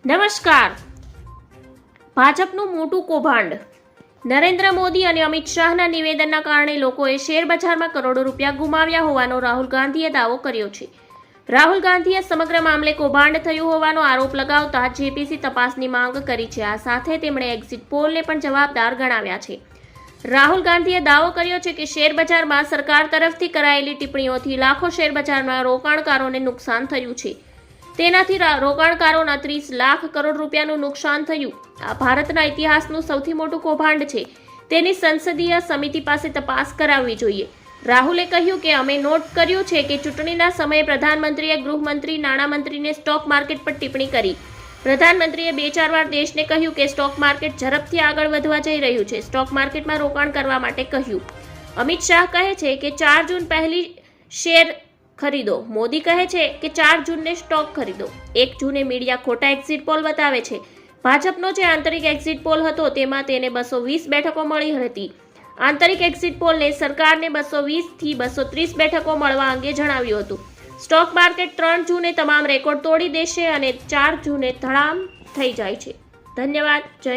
નમસ્કાર. ભાજપનું મોટું કૌભાંડ. નરેન્દ્ર મોદી અને અમિત શાહના નિવેદનના કારણે લોકોએ શેરબજારમાં કરોડો રૂપિયા ગુમાવ્યા હોવાનો રાહુલ ગાંધીએ દાવો કર્યો છે. રાહુલ ગાંધીએ સમગ્ર મામલે કૌભાંડ થયું હોવાનો આરોપ લગાવતા જેપીસી તપાસની માંગ કરી છે. આ સાથે તેમણે એક્ઝિટ પોલને પણ જવાબદાર ગણાવ્યા છે. રાહુલ ગાંધીએ દાવો કર્યો છે કે શેરબજારમાં સરકાર તરફથી કરાયેલી ટિપ્પણીઓથી લાખો શેરબજારમાં રોકાણકારોને નુકસાન થયું છે. તેનાથી રોકાણકારોના 30 લાખ કરોડ રૂપિયાનું નુકસાન થયું. આ ભારતના ઇતિહાસનું સૌથી મોટું કૌભાંડ છે. તેની સંસદીય સમિતિ પાસે તપાસ કરાવવી જોઈએ. રાહુલે કહ્યું કે અમે નોટ કર્યું છે કે ચૂંટણીના સમયે પ્રધાનમંત્રીએ ગૃહમંત્રી નાણામંત્રીને સ્ટોક માર્કેટ પર ટિપ્પણી કરી. પ્રધાનમંત્રીએ 2-4 વાર દેશને કહ્યું કે સ્ટોક માર્કેટ ઝડપથી આગળ વધવા જઈ રહ્યું છે. સ્ટોક માર્કેટમાં રોકાણ કરવા માટે કહ્યું. અમિત શાહ કહે છે કે 4 જૂન પહેલી શેર ખરીદો. મોદી કહે છે કે 4 જૂનને સ્ટોક ખરીદો. 1 જૂને મીડિયા ખોટા એક્ઝિટ પોલ બતાવે છે. ભાજપનો જે આંતરિક એક્ઝિટ પોલ હતો તેમાં તેને 220 બેઠકો મળી હતી. આંતરિક એક્ઝિટ પોલને સરકારને 220 થી 230 બેઠકો મળવા અંગે જણાવ્યું હતું. સ્ટોક માર્કેટ 3 જૂને તમામ રેકોર્ડ તોડી દેશે અને 4 જૂને ધડામ થઈ જાય છે. ધન્યવાદ. જય